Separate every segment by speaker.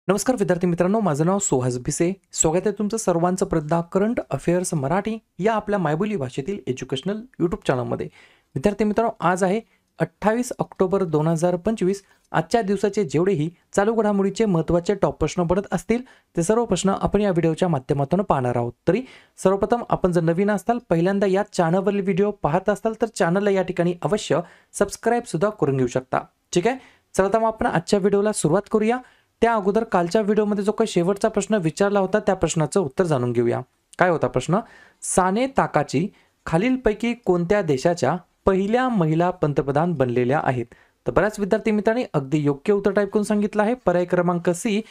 Speaker 1: नमस्कार विद्यार्थी मित्रांनो, माझं नाव सुहास भिसे. स्वागत आहे तुमचं सर्वांचं प्रज्ञा करंट अफेअर्स मराठी या आपल्या मायबोली भाषेतील एज्युकेशनल यूट्यूब चॅनलमध्ये. विद्यार्थी मित्रांनो, आज आहे 28 ऑक्टोबर 2025. आजच्या दिवसाचे जेवढेही चालू घडामोडीचे महत्त्वाचे टॉप प्रश्न पडत असतील ते सर्व प्रश्न आपण या व्हिडिओच्या माध्यमातून पाहणार आहोत. तरी सर्वप्रथम आपण जर नवीन असाल, पहिल्यांदा या चॅनलवरील व्हिडिओ पाहत असाल तर चॅनलला या ठिकाणी अवश्य सबस्क्राईब सुद्धा करून घेऊ शकता. ठीक आहे, चला तर मग आपण आजच्या व्हिडिओला सुरुवात करूया. त्या अगोदर कालच्या व्हिडिओमध्ये जो काही शेवटचा प्रश्न विचारला होता त्या प्रश्नाचं उत्तर जाणून घेऊया. काय होता प्रश्न? साने ताकाची खालीलपैकी कोणत्या देशाच्या पहिल्या महिला पंतप्रधान बनलेल्या आहेत? तर बऱ्याच विद्यार्थी मित्रांनी अगदी योग्य उत्तर टाईप करून सांगितलं आहे. पर्याय क्रमांक सी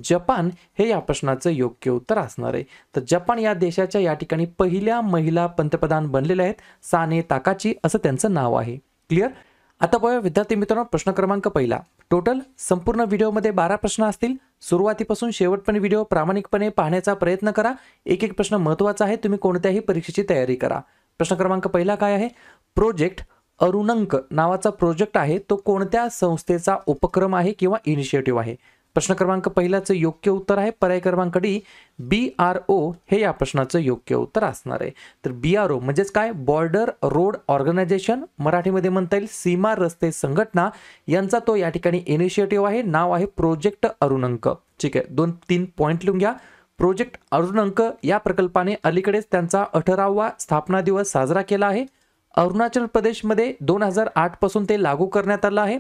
Speaker 1: जपान हे या प्रश्नाचं योग्य उत्तर असणार आहे. तर जपान या देशाच्या या ठिकाणी पहिल्या महिला पंतप्रधान बनलेल्या आहेत. साने ताकाची असं त्यांचं नाव आहे. क्लिअर? आता बघूया विद्यार्थी मित्रांनो, प्रश्न क्रमांक पहिला. टोटल संपूर्ण व्हिडिओमध्ये 12 प्रश्न असतील. सुरुवातीपासून शेवटपर्यंत व्हिडिओ प्रामाणिकपणे पाहण्याचा प्रयत्न करा. एक एक प्रश्न महत्त्वाचा आहे. तुम्ही कोणत्याही परीक्षेची तयारी करा. प्रश्न क्रमांक पहिला काय आहे? प्रोजेक्ट अरुणंक नावाचा प्रोजेक्ट आहे तो कोणत्या संस्थेचा उपक्रम आहे किंवा इनिशिएटिव्ह आहे? प्रश्न क्रमांक पहिल्याचं योग्य उत्तर आहे पर्याय क्रमांक डी BRO हे या प्रश्नाचं योग्य उत्तर असणार आहे. तर BRO म्हणजेच काय? बॉर्डर रोड ऑर्गनायझेशन, मराठीमध्ये म्हणता येईल सीमा रस्ते संघटना, यांचा तो या ठिकाणी इनिशिएटिव्ह आहे. नाव आहे प्रोजेक्ट अरुणंक. ठीक आहे, 2-3 पॉईंट लिहून घ्या. प्रोजेक्ट अरुणंक या प्रकल्पाने अलीकडेच त्यांचा 18वा स्थापना दिवस साजरा केला आहे. अरुणाचल प्रदेशमध्ये 2008 पासून ते लागू करण्यात आलं आहे.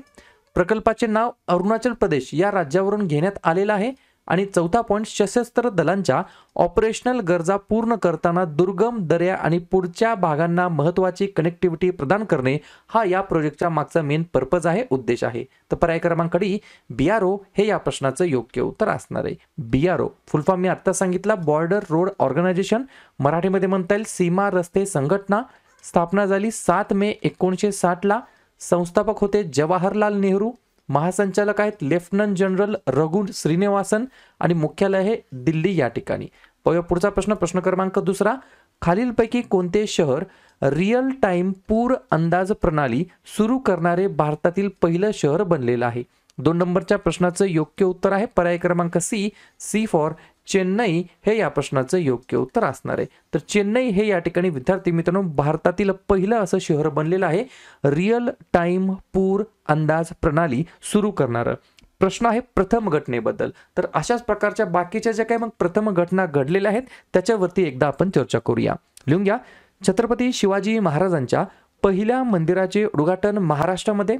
Speaker 1: प्रकल्पाचे नाव अरुणाचल प्रदेश या राज्यावरून घेण्यात आलेलं आहे. आणि चौथा पॉईंट, सशस्त्र दलांच्या ऑपरेशनल गरजा पूर्ण करताना दुर्गम दऱ्या आणि पुढच्या भागांना महत्त्वाची कनेक्टिव्हिटी प्रदान करणे हा या प्रोजेक्टच्या मागचा मेन पर्पज आहे, उद्देश आहे. तर पर्याय क्रमांक डी BRO हे या प्रश्नाचं योग्य उत्तर असणार आहे. BRO फुल फॉर्म मी आता सांगितला, बॉर्डर रोड ऑर्गनायझेशन, मराठीमध्ये म्हणता येईल सीमा रस्ते संघटना. स्थापना झाली 7 मे 1960ला. संस्थापक होते जवाहरलाल नेहरू. महासंचालक आहेत लेफ्टनंट जनरल रघु श्रीनिवासन आणि मुख्यालय आहे दिल्ली या ठिकाणी. पुढचा प्रश्न, प्रश्न क्रमांक दुसरा. खालीलपैकी कोणते शहर रिअल टाइम पूर अंदाज प्रणाली सुरू करणारे भारतातील पहिलं शहर बनलेलं आहे? 2 नंबरच्या प्रश्नाचं योग्य उत्तर आहे पर्याय क्रमांक सी फॉर चेन्नई हे या प्रश्नाचं योग्य उत्तर असणार आहे. तर चेन्नई हे या ठिकाणी विद्यार्थी मित्रांनो भारतातील पहिलं असं शहर बनलेलं आहे रिअल टाइम पूर अंदाज प्रणाली सुरू करणारं. प्रश्न आहे प्रथम घटनेबद्दल. तर अशाच प्रकारच्या बाकीच्या ज्या काही मग प्रथम घटना घडलेल्या आहेत त्याच्यावरती एकदा आपण चर्चा करूया. लिहून घ्या. छत्रपती शिवाजी महाराजांच्या पहिल्या मंदिराचे उद्घाटन महाराष्ट्रामध्ये.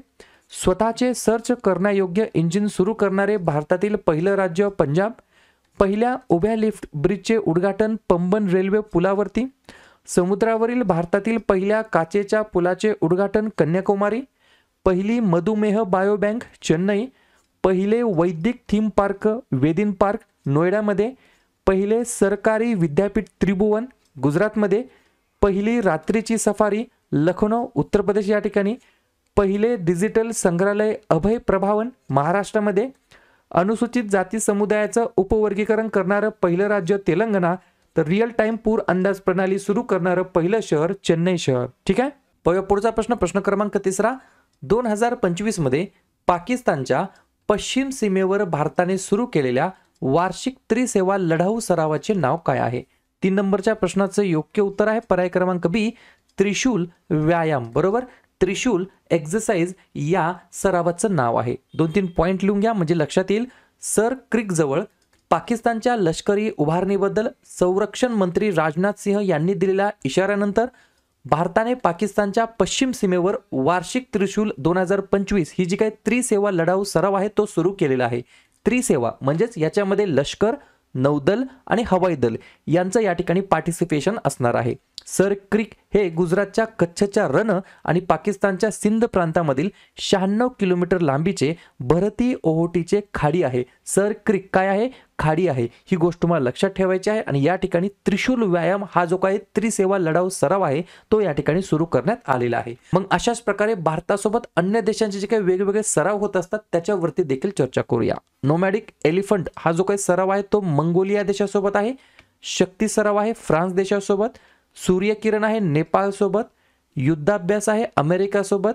Speaker 1: स्वतःचे सर्च करण्यायोग्य इंजिन सुरू करणारे भारतातील पहिलं राज्य पंजाब. पहिल्या उभ्या लिफ्ट ब्रिजचे उद्घाटन पंबन रेल्वे पुलावरती. समुद्रावरील भारतातील पहिल्या काचेच्या पुलाचे उद्घाटन कन्याकुमारी. पहिली मधुमेह बायोबँक चेन्नई. पहिले वैदिक थीम पार्क वेदिन पार्क नोएडामध्ये. पहिले सरकारी विद्यापीठ त्रिभुवन गुजरातमध्ये. पहिली रात्रीची सफारी लखनौ उत्तर प्रदेश या ठिकाणी. पहिले डिजिटल संग्रहालय अभय प्रभावन महाराष्ट्रामध्ये. अनुसूचित जाती समुदायाचं उपवर्गीकरण करणारं पहिलं राज्य तेलंगणा. तर रिअल टाइम पूर अंदाज प्रणाली सुरू करणारं पहिलं शहर चेन्नई शहर. ठीक आहे. पुढचा प्रश्न, प्रश्न क्रमांक तिसरा. 2025 मध्ये पाकिस्तानच्या पश्चिम सीमेवर भारताने सुरू केलेल्या वार्षिक त्रिसेवा लढाऊ सरावाचे नाव काय आहे? 3 नंबरच्या प्रश्नाचं योग्य उत्तर आहे पर्याय क्रमांक बी त्रिशूल व्यायाम. बरोबर, त्रिशूल एक्सरसाइज या सरावाचं नाव आहे. 2-3 पॉईंट लिहून घ्या म्हणजे लक्षात येईल. सर क्रिक जवळ पाकिस्तानच्या लष्करी उभारणीबद्दल संरक्षण मंत्री राजनाथ सिंह यांनी दिलेल्या इशाऱ्यानंतर भारताने पाकिस्तानच्या पश्चिम सीमेवर वार्षिक त्रिशूल 2025 ही जी काही त्रिसेवा लढाऊ सराव आहे तो सुरू केलेला आहे. त्रिसेवा म्हणजेच याच्यामध्ये लष्कर, नौदल आणि हवाई दल यांचं या ठिकाणी पार्टिसिपेशन असणार आहे. सर क्रिक हे गुजरातच्या कच्छच्या रण आणि पाकिस्तानच्या सिंध प्रांतामधील 96 किलोमीटर लांबीचे भरती ओहोटीचे खाडी आहे. सर क्रिक काय आहे? खाडी आहे. ही गोष्ट तुम्हाला लक्षात ठेवायची आहे. आणि या ठिकाणी त्रिशूल व्यायाम हा जो काही त्रिसेवा लढाऊ सराव आहे तो या ठिकाणी सुरू करण्यात आलेला आहे. मग अशाच प्रकारे भारतासोबत अन्य देशांचे जे काही वेगवेगळे सराव होत असतात त्याच्यावरती देखील चर्चा करूया. नोमॅडिक एलिफंट हा जो काही सराव आहे तो मंगोलिया देशासोबत आहे. शक्ती सराव आहे फ्रान्स देशासोबत. सूर्यकिरण आहे नेपाळ सोबत. युद्धाभ्यास आहे अमेरिका सोबत.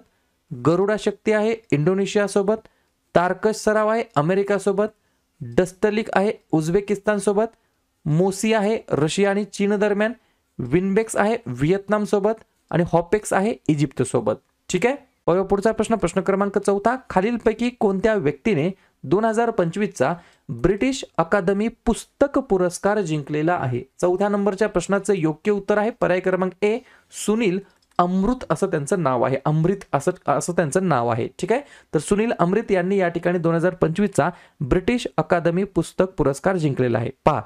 Speaker 1: गरुडा शक्ती आहे इंडोनेशिया सोबत. तारकश सराव आहे अमेरिका सोबत. डस्टलिक आहे उझबेकिस्तान सोबत, मोसी आहे रशिया आणि चीन दरम्यान, विनबेक्स आहे व्हिएतनाम सोबत आणि हॉपेक्स आहे इजिप्त सोबत. ठीक आहे. पुढचा प्रश्न क्रमांक 4, खालीलपैकी कोणत्या व्यक्तीने 2025चा ब्रिटिश अकादमी पुस्तक पुरस्कार जिंकलेला आहे? 4थ्या नंबरच्या प्रश्नाचं योग्य उत्तर आहे पर्याय क्रमांक ए, सुनील अमृत असं त्यांचं नाव आहे. अमृत असं त्यांचं नाव आहे. ठीक आहे. तर सुनील अमृत यांनी या ठिकाणी 2025चा ब्रिटिश अकादमी पुस्तक पुरस्कार जिंकलेला आहे. पहा,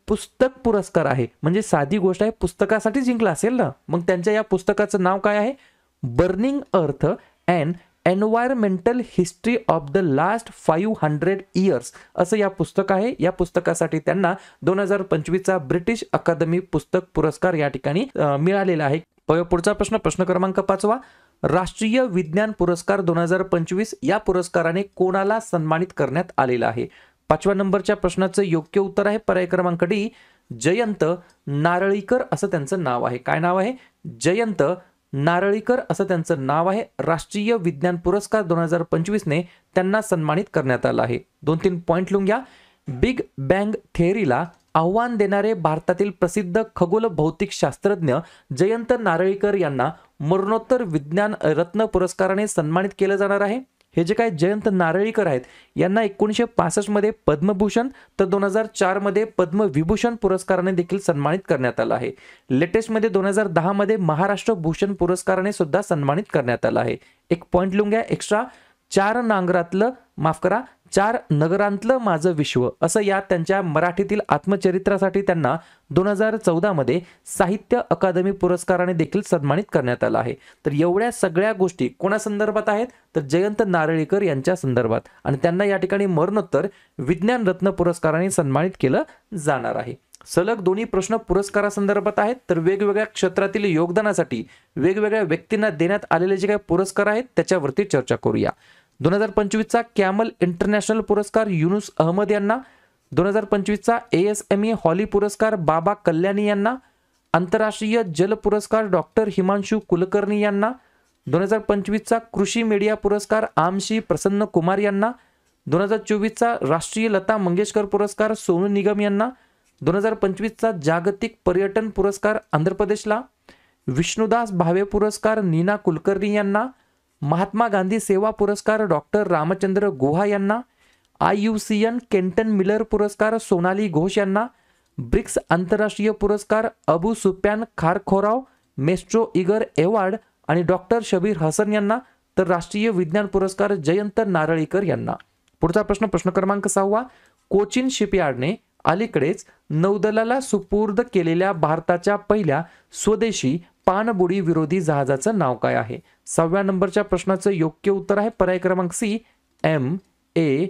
Speaker 1: पुस्तक पुरस्कार आहे म्हणजे साधी गोष्ट आहे, पुस्तकासाठी जिंकला असेल ना. मग त्यांच्या या पुस्तकाचं नाव काय आहे? बर्निंग अर्थ and environmental history of the last 500 years असं या पुस्तक आहे. या पुस्तकासाठी त्यांना 2025चा ब्रिटिश अकादमी पुस्तक पुरस्कार या ठिकाणी मिळालेला आहे. पुढचा प्रश्न क्रमांक 5, राष्ट्रीय विज्ञान पुरस्कार 2025 या पुरस्काराने कोणाला सन्मानित करण्यात आलेला आहे? 5व्या नंबरच्या प्रश्नाचं योग्य उत्तर आहे पर्याय क्रमांक डी, जयंत नारळीकर असं त्यांचं नाव आहे. काय नाव आहे? जयंत नारळीकर असं त्यांचं नाव आहे. राष्ट्रीय विज्ञान पुरस्कार 2025ने त्यांना सन्मानित करण्यात आला आहे. 2-3 पॉइंट लिहून घ्या. बिग बँग थेअरीला आव्हान देणारे भारतातील प्रसिद्ध खगोल भौतिक शास्त्रज्ञ जयंत नारळीकर यांना मरणोत्तर विज्ञान रत्न पुरस्काराने सन्मानित केलं जाणार आहे. हे जे काय जयंत नारळीकर आहेत यांना 1965 मध्ये पद्मभूषण तर 2004 मध्ये पद्मविभूषण पुरस्काराने देखील सन्मानित करण्यात आलं आहे. लेटेस्ट मध्ये 2010 मध्ये महाराष्ट्र भूषण पुरस्काराने सुद्धा सन्मानित करण्यात आलं आहे. एक पॉइंट लिहून घ्या एक्स्ट्रा, 4 नगरांतलं माझं विश्व असं या त्यांच्या मराठीतील आत्मचरित्रासाठी त्यांना 2014 मध्ये साहित्य अकादमी पुरस्काराने देखील सन्मानित करण्यात आलं आहे. तर एवढ्या सगळ्या गोष्टी कोणासंदर्भात आहेत? तर जयंत नारळीकर यांच्या संदर्भात आणि त्यांना या ठिकाणी मरणोत्तर विज्ञान रत्न पुरस्काराने सन्मानित केलं जाणार आहे. सलग दोन्ही प्रश्न पुरस्कारासंदर्भात आहेत. तर वेगवेगळ्या क्षेत्रातील योगदानासाठी वेगवेगळ्या व्यक्तींना देण्यात आलेले जे काही पुरस्कार आहेत त्याच्यावरती चर्चा करूया. 2025चा कॅमल इंटरनॅशनल पुरस्कार युनुस अहमद यांना, 2025चा ASME हॉली पुरस्कार बाबा कल्याणी यांना, आंतरराष्ट्रीय जल पुरस्कार डॉक्टर हिमांशु कुलकर्णी यांना, 2025चा कृषी मीडिया पुरस्कार आमशी प्रसन्न कुमार यांना, 2024चा राष्ट्रीय लता मंगेशकर पुरस्कार सोनू निगम यांना, 2025चा जागतिक पर्यटन पुरस्कार आंध्र प्रदेशला, विष्णुदास भावे पुरस्कार नीना कुलकर्णी यांना, महात्मा गांधी सेवा पुरस्कार डॉक्टर रामचंद्र गुहा यांना, IUCN केंटन मिलर पुरस्कार सोनाली घोष यांना, ब्रिक्स आंतरराष्ट्रीय पुरस्कार अबू सुफियान खारखोराव मेस्ट्रो इगर एवॉर्ड आणि डॉक्टर शबीर हसन यांना, तर राष्ट्रीय विज्ञान पुरस्कार जयंत नारळीकर यांना. पुढचा प्रश्न क्रमांक 6, कोचिन शिपयार्डने अलीकडेच नौदलाला सुपूर्द केलेल्या भारताच्या पहिल्या स्वदेशी पाणबुडी विरोधी जहाजाचं नाव काय आहे? 6व्या नंबरच्या प्रश्नाचं योग्य उत्तर आहे पर्याय क्रमांक सी, MAHE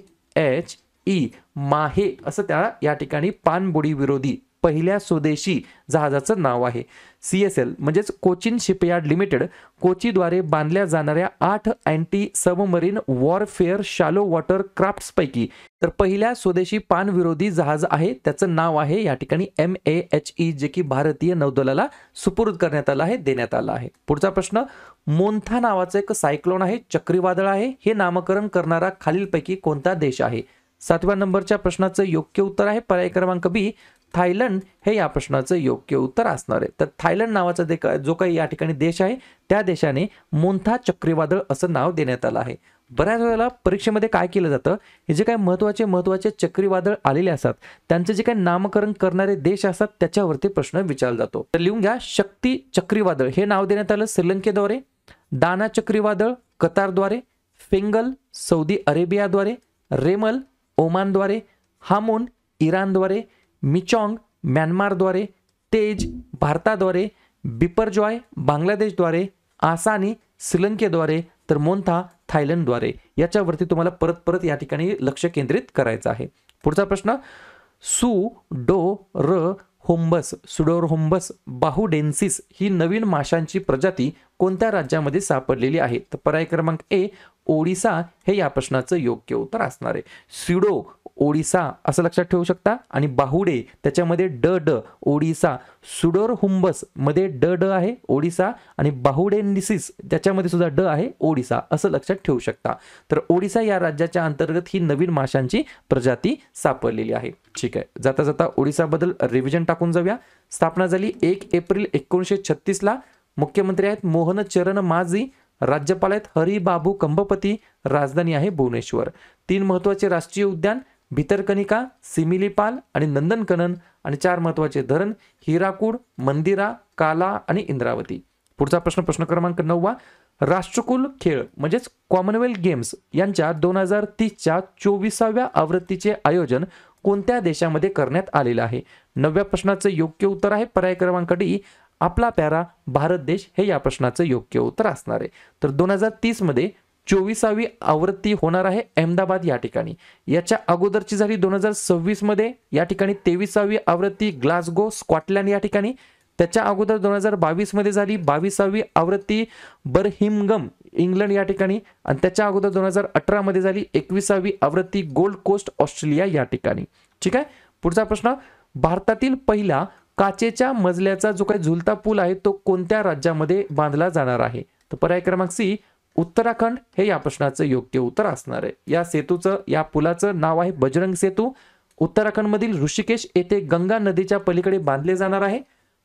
Speaker 1: माहे असं त्या या ठिकाणी पाणबुडी विरोधी पहिल्या स्वदेशी जहाजाचं नाव आहे. CSL म्हणजेच कोचिन शिपयार्ड लिमिटेड कोचीद्वारे बांधल्या जाणाऱ्या 8 anti submarine warfare shallow water क्राफ्ट्सपैकी तर पहिल्या स्वदेशी पाणविरोधी जहाज आहे. त्याचं नाव आहे या ठिकाणी MAHE, जे की भारतीय नौदलाला सुपूर्द करण्यात आलं आहे, देण्यात आलं आहे. पुढचा प्रश्न, मोन्था नावाचं एक सायक्लोन आहे, चक्रीवादळ आहे, हे नामकरण करणारा खालीलपैकी कोणता देश आहे? 7व्या नंबरच्या प्रश्नाचं योग्य उत्तर आहे पर्याय क्रमांक बी, थायलंड हे या प्रश्नाचं योग्य उत्तर असणार आहे. तर थायलंड नावाचा जो काही या ठिकाणी देश आहे त्या देशाने मोन्था चक्रीवादळ असं नाव देण्यात आलं आहे. बऱ्याच वेळेला परीक्षेमध्ये काय केलं जातं, हे जे काही महत्त्वाचे चक्रीवादळ आलेले असतात त्यांचे जे काही नामकरण करणारे देश असतात त्याच्यावरती प्रश्न विचारला जातो. तर लिहून घ्या, शक्ती चक्रीवादळ हे नाव देण्यात आलं श्रीलंकेद्वारे, दाना चक्रीवादळ कतारद्वारे, फिंगल सौदी अरेबियाद्वारे, रेमल ओमानद्वारे, हामून इराणद्वारे, मिचॉंग म्यानमारद्वारे, तेज भारताद्वारे, बिपरजॉय बांगलादेशद्वारे, आसानी श्रीलंकेद्वारे, तर मोन्था थायलंडद्वारे. याच्यावरती तुम्हाला परत या ठिकाणी लक्ष केंद्रित करायचं आहे. पुढचा प्रश्न, सुडोरहोम्बस बाहुडेन्सिस ही नवीन माशांची प्रजाती कोणत्या राज्यामध्ये सापडलेली आहे? तर पर्याय क्रमांक ए, ओडिसा हे या प्रश्नाचं योग्य उत्तर असणार आहे. सिडो ओडिसा असं लक्षात ठेवू शकता आणि बाहुडे त्याच्यामध्ये ड ओडिसा, सुडोर हुंबस मध्ये ड आहे ओडिसा आणि बाहुडेनिसिस त्याच्यामध्ये सुद्धा ड आहे ओडिसा असं लक्षात ठेवू शकता. तर ओडिसा या राज्याच्या अंतर्गत ही नवीन माशांची प्रजाती सापडलेली आहे. ठीक आहे, जाता जाता ओडिसाबद्दल रिव्हिजन टाकून जाऊया. स्थापना झाली 1 एप्रिल 1936 ला. मुख्यमंत्री आहेत मोहन चरण माझी, राज्यपाल आहेत हरिबाबू कंबपती, राजधानी आहे भुवनेश्वर. 3 महत्वाचे राष्ट्रीय उद्यान भितरकनिका, सिमिलीपाल आणि नंदनकनन आणि 4 महत्वाचे धरण हिराकूड, मंदिरा, काला आणि इंद्रावती. पुढचा प्रश्न क्रमांक 9. राष्ट्रकुल खेळ म्हणजेच कॉमनवेल्थ गेम्स यांच्या 2030च्या 24व्या आवृत्तीचे आयोजन कोणत्या देशामध्ये करण्यात आलेलं आहे? 9व्या प्रश्नाचं योग्य उत्तर आहे पर्याय क्रमांक डी, आपला प्यारा भारत देश हे या प्रश्नाचं योग्य उत्तर असणार आहे. तर 2030 मध्ये 24वी आवृत्ती होणार आहे अहमदाबाद या ठिकाणी. याच्या अगोदरची झाली 2026 मध्ये, या ठिकाणी 23वी आवृत्ती ग्लासगो स्कॉटलँड या ठिकाणी. त्याच्या अगोदर 2022 मध्ये झाली 22वी आवृत्ती बर्मिंघम इंग्लंड या ठिकाणी आणि त्याच्या अगोदर 2018 मध्ये झाली 21वी आवृत्ती गोल्ड कोस्ट ऑस्ट्रेलिया या ठिकाणी. ठीक आहे, पुढचा प्रश्न. भारतातील पहिला काचेच्या मजल्याचा जो काही झुलता पूल आहे तो कोणत्या राज्यामध्ये बांधला जाणार आहे? तर पर्याय क्रमांक सी, उत्तराखंड हे या प्रश्नाचं योग्य उत्तर असणार आहे. या सेतूचं या पुलाचं नाव आहे बजरंग सेतू. उत्तराखंडमधील ऋषिकेश येथे गंगा नदीच्या पलीकडे बांधले जाणार आहे.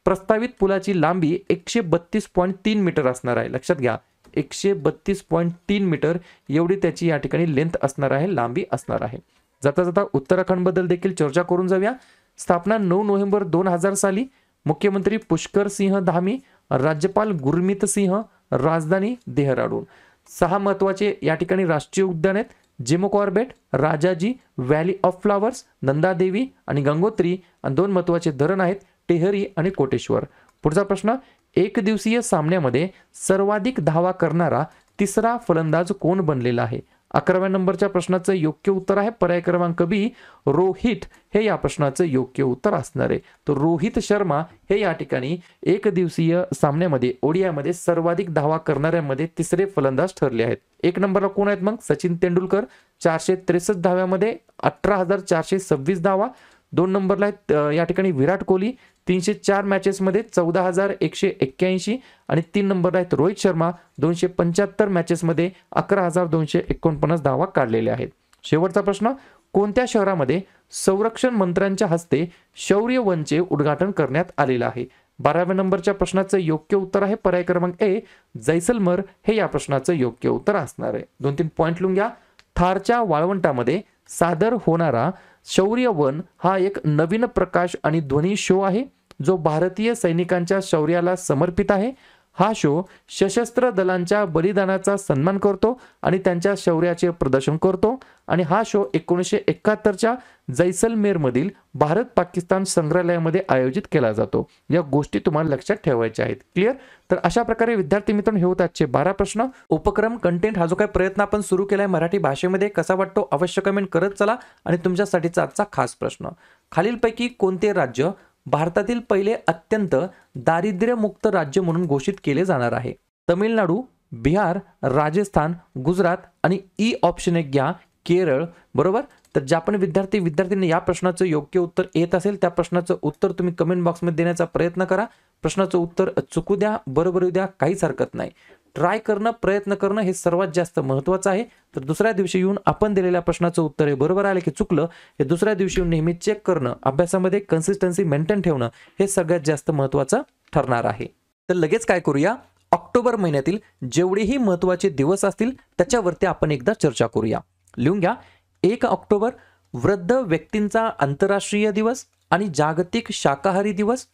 Speaker 1: प्रस्तावित पुलाची लांबी 132.3 मीटर असणार आहे. लक्षात घ्या 132.3 मीटर एवढी त्याची या ठिकाणी लेंथ असणार आहे, लांबी असणार आहे. जाता जाता उत्तराखंड बद्दल देखील चर्चा करून जाऊया. स्थापना 9 नोव्हेंबर 2000 साली. मुख्यमंत्री पुष्कर सिंह धामी, राज्यपाल गुरमीत सिंह, राजधानी देहराडून. 6 महत्वाचे या ठिकाणी राष्ट्रीय उद्यान आहेत Jim Corbett, Rajaji, valley of flowers, Nandadevi आणि गंगोत्री आणि 2 महत्वाचे धरण आहेत टेहरी आणि कोटेश्वर. पुढचा प्रश्न. एक दिवसीय सामन्यामध्ये सर्वाधिक धावा करणारा तिसरा फलंदाज कोण बनलेला आहे? 11व्या नंबरच्या प्रश्नाचं योग्य उत्तर आहे पर्याय क्रमांक बी, रोहित हे या प्रश्नाचं योग्य उत्तर असणार आहे. तर रोहित शर्मा हे या ठिकाणी एक दिवसीय सामन्यामध्ये ओडियामध्ये सर्वाधिक धावा करणाऱ्यांमध्ये तिसरे फलंदाज ठरले आहेत. 1 नंबरला कोण आहेत मग? सचिन तेंडुलकर 463 धाव्यामध्ये 18,426 धावा. 2 नंबरला आहेत या ठिकाणी विराट कोहली 304 मॅचेसमध्ये 14,181 आणि 3 नंबरला आहेत रोहित शर्मा 275 मॅचेसमध्ये 11,249 धावा काढलेल्या आहेत. शेवटचा प्रश्न. कोणत्या शहरामध्ये संरक्षण मंत्र्यांच्या हस्ते शौर्य वनचे उद्घाटन करण्यात आलेलं आहे? 12व्या नंबरच्या प्रश्नाचं योग्य उत्तर आहे पर्याय क्रमांक ए, जैसलमेर हे या प्रश्नाचं योग्य उत्तर असणार आहे. 2-3 पॉइंट लिहून घ्या. थारच्या वाळवंटामध्ये सादर होणारा शौर्य वन हा एक नवीन प्रकाश आणि ध्वनी शो आहे जो भारतीय सैनिकांच्या शौर्याला समर्पित आहे. हा शो सशस्त्र दलांच्या बलिदानाचा सन्मान करतो आणि त्यांच्या शौर्याचे प्रदर्शन करतो आणि हा शो 1971च्या जैसलमेरमधील भारत पाकिस्तान संग्रहालयामध्ये आयोजित केला जातो. या गोष्टी तुम्हाला लक्षात ठेवायच्या आहेत. क्लिअर? तर अशा प्रकारे विद्यार्थी मित्रांनो हे होते आजचे 12 प्रश्न. उपक्रम कंटेंट हा जो काही प्रयत्न आपण सुरू केलाय मराठी भाषेमध्ये कसा वाटतो अवश्य कमेंट करत चला. आणि तुमच्यासाठीचा आजचा खास प्रश्न. खालीलपैकी कोणते राज्य भारतातील पहिले अत्यंत दारिद्र्यमुक्त राज्य म्हणून घोषित केले जाणार आहे? तमिळनाडू, बिहार, राजस्थान, गुजरात आणि ई ऑप्शन एक घ्या केरळ. बरोबर? तर ज्या पण विद्यार्थ्यांनी या प्रश्नाचं योग्य उत्तर येत असेल त्या प्रश्नाचं उत्तर तुम्ही कमेंट बॉक्समध्ये देण्याचा प्रयत्न करा. प्रश्नाचं उत्तर चुकू द्या, बरोबर येऊ द्या, काहीच हरकत नाही. ट्राय करणं, प्रयत्न करणं हे सर्वात जास्त महत्त्वाचं आहे. तर दुसऱ्या दिवशी येऊन आपण दिलेल्या प्रश्नाचं उत्तर हे बरोबर आलं की चुकलं हे दुसऱ्या दिवशी येऊन नेहमी चेक करणं, अभ्यासामध्ये कन्सिस्टन्सी मेंटेन ठेवणं हे सगळ्यात जास्त महत्त्वाचं ठरणार आहे. तर लगेच काय करूया, ऑक्टोबर महिन्यातील जेवढेही महत्त्वाचे दिवस असतील त्याच्यावरती आपण एकदा चर्चा करूया. लिहून घ्या. 1 ऑक्टोबर वृद्ध व्यक्तींचा आंतरराष्ट्रीय दिवस आणि जागतिक शाकाहारी दिवस.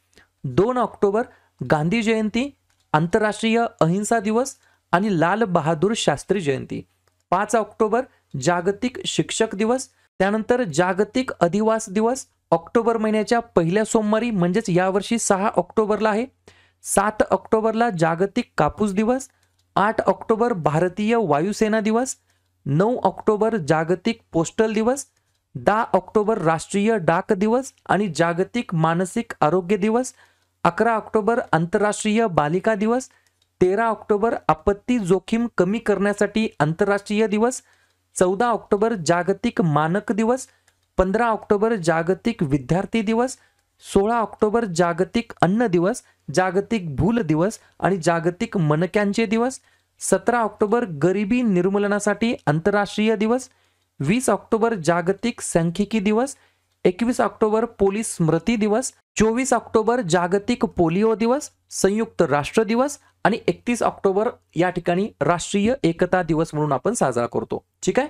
Speaker 1: 2 ऑक्टोबर गांधी जयंती, आंतरराष्ट्रीय अहिंसा दिवस आणि लाल बहादूर शास्त्री जयंती. 5 ऑक्टोबर जागतिक शिक्षक दिवस. त्यानंतर जागतिक अधिवास दिवस ऑक्टोबर महिन्याच्या पहिल्या सोमवारी म्हणजेच यावर्षी 6 ऑक्टोबरला आहे. 7 ऑक्टोबरला जागतिक कापूस दिवस. 8 ऑक्टोबर भारतीय वायुसेना दिवस. 9 ऑक्टोबर जागतिक पोस्टल दिवस. 10 ऑक्टोबर राष्ट्रीय डाक दिवस आणि जागतिक मानसिक आरोग्य दिवस. 11 ऑक्टोबर आंतरराष्ट्रीय बालिका दिवस. 13 ऑक्टोबर आपत्ती जोखीम कमी करण्यासाठी आंतरराष्ट्रीय दिवस, 14 ऑक्टोबर जागतिक मानक दिवस, 15 ऑक्टोबर जागतिक विद्यार्थी दिवस, 16 ऑक्टोबर जागतिक अन्न दिवस, जागतिक भूल दिवस आणि जागतिक मणक्यांचे दिवस, 17 ऑक्टोबर गरिबी निर्मूलनासाठी आंतरराष्ट्रीय दिवस, 20 ऑक्टोबर जागतिक सांख्यिकी दिवस, 21 ऑक्टोबर पोलीस स्मृती दिवस, 24 ऑक्टोबर जागतिक पोलिओ दिवस, संयुक्त राष्ट्र दिवस आणि 31 ऑक्टोबर या ठिकाणी राष्ट्रीय एकता दिवस म्हणून आपण साजरा करतो. ठीक आहे.